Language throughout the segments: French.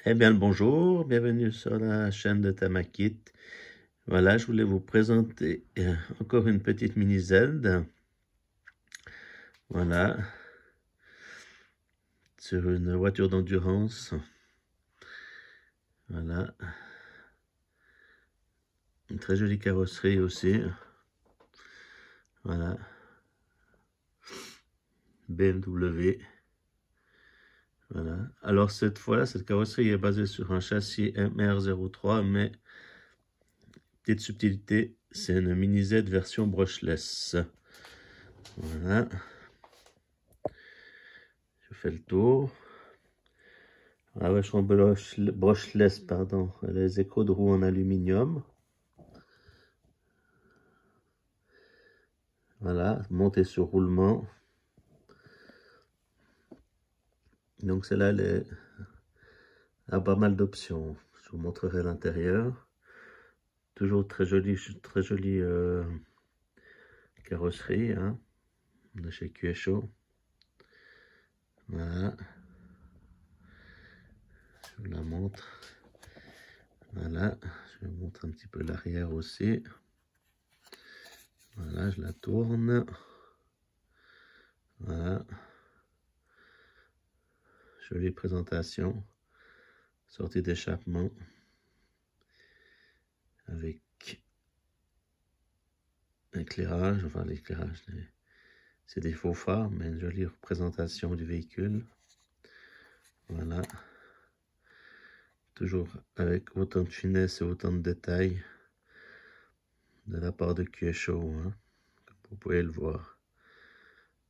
Eh bien, le bonjour, bienvenue sur la chaîne de Tamakit. Voilà, je voulais vous présenter encore une petite mini-Z. Voilà, sur une voiture d'endurance. Voilà, une très jolie carrosserie aussi. Voilà, BMW. Voilà, alors cette fois, cette carrosserie est basée sur un châssis MR03, mais petite subtilité, c'est une mini-Z version brushless. Voilà, je fais le tour. La version brushless, pardon, les écrous de roue en aluminium. Voilà, montée sur roulement. Donc celle-là, elle a pas mal d'options. Je vous montrerai l'intérieur. Toujours très jolie carrosserie, hein, de chez QSO. Voilà, je vous la montre. Voilà, je vous montre un petit peu l'arrière aussi. Voilà, je la tourne. Voilà, jolie présentation. Sortie d'échappement avec éclairage, enfin l'éclairage, c'est des faux phares, mais une jolie représentation du véhicule. Voilà, toujours avec autant de finesse et autant de détails de la part de QSO, hein, comme vous pouvez le voir.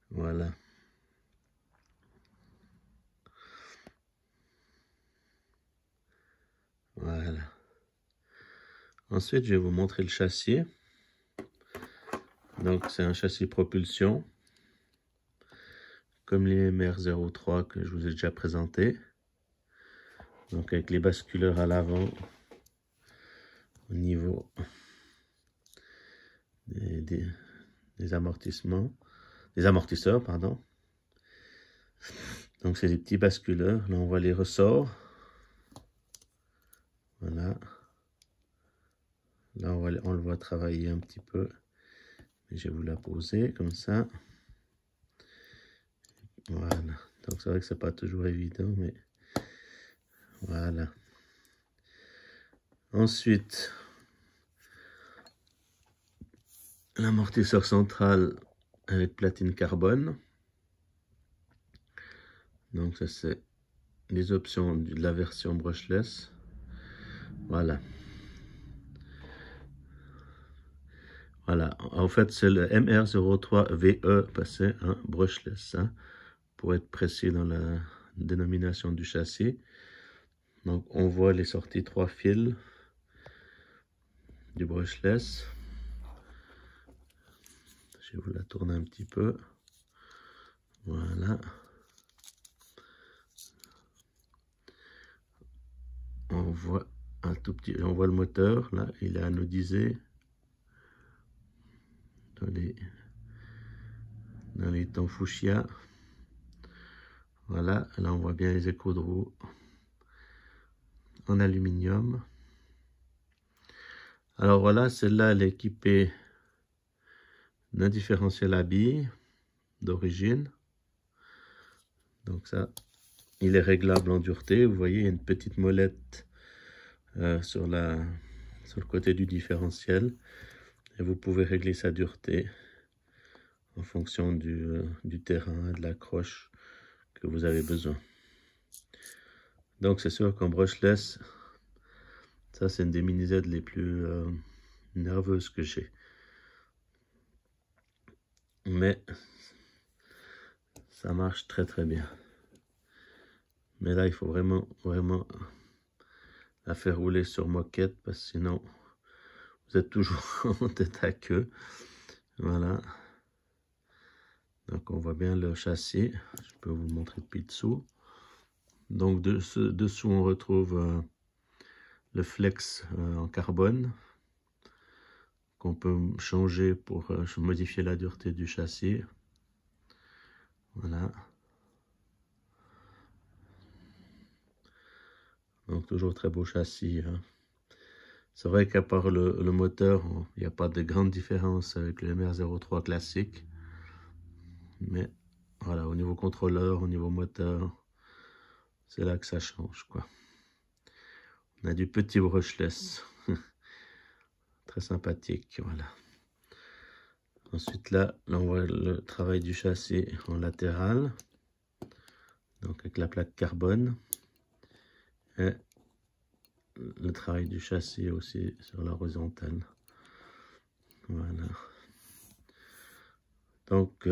Voilà. Voilà. Ensuite, je vais vous montrer le châssis. Donc, c'est un châssis propulsion, comme les MR03 que je vous ai déjà présenté. Donc, avec les basculeurs à l'avant, au niveau des amortisseurs, pardon. Donc, c'est des petits basculeurs. Là, on voit les ressorts. Voilà. Là, on le voit travailler un petit peu. Je vais vous la poser comme ça. Voilà. Donc, c'est vrai que c'est pas toujours évident, mais voilà. Ensuite, l'amortisseur central avec platine carbone. Donc, ça, c'est les options de la version brushless. Voilà. Voilà. En fait, c'est le MR03VE passé, hein, brushless, hein, pour être précis dans la dénomination du châssis. Donc, on voit les sorties 3 fils du brushless. Je vais vous la tourner un petit peu. Voilà. On voit un tout petit, on voit le moteur, là, il est anodisé dans les tons fuchsia. Voilà, là on voit bien les écrous de roue en aluminium. Alors voilà, celle-là, elle est équipée d'un différentiel à billes d'origine. Donc ça, il est réglable en dureté. Vous voyez, il y a une petite molette sur le côté du différentiel. Et vous pouvez régler sa dureté en fonction du terrain, de l'accroche que vous avez besoin. Donc c'est sûr qu'en brushless, ça c'est une des mini-Z les plus nerveuses que j'ai. Mais ça marche très très bien. Mais là, il faut vraiment la faire rouler sur moquette parce que sinon, vous êtes toujours en tête à queue. Voilà. Donc, on voit bien le châssis. Je peux vous le montrer depuis dessous. Donc, dessous, on retrouve le flex en carbone qu'on peut changer pour modifier la dureté du châssis. Voilà. Donc toujours très beau châssis, hein. C'est vrai qu'à part le moteur, il n'y a pas de grande différence avec le MR-03 classique. Mais voilà, au niveau contrôleur, au niveau moteur, c'est là que ça change, quoi. On a du petit brushless. Très sympathique, voilà. Ensuite là, on voit le travail du châssis en latéral. Donc avec la plaque carbone. Et le travail du châssis aussi sur l'horizontale. Voilà. Donc,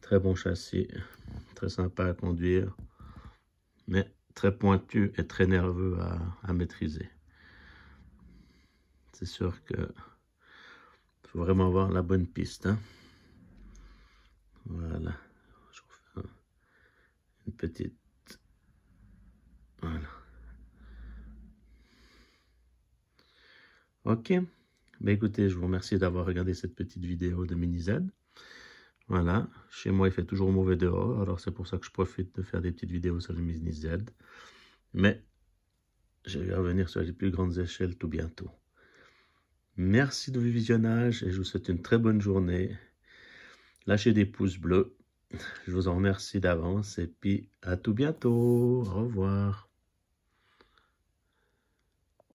très bon châssis, très sympa à conduire, mais très pointu et très nerveux à maîtriser. C'est sûr que faut vraiment avoir la bonne piste, hein. Voilà. Je vous fais une petite... Voilà. Ok. Ben écoutez, je vous remercie d'avoir regardé cette petite vidéo de Mini Z. Voilà. Chez moi, il fait toujours mauvais dehors, alors c'est pour ça que je profite de faire des petites vidéos sur le Mini Z. Mais je vais revenir sur les plus grandes échelles tout bientôt. Merci de votre visionnage et je vous souhaite une très bonne journée. Lâchez des pouces bleus. Je vous en remercie d'avance et puis à tout bientôt. Au revoir.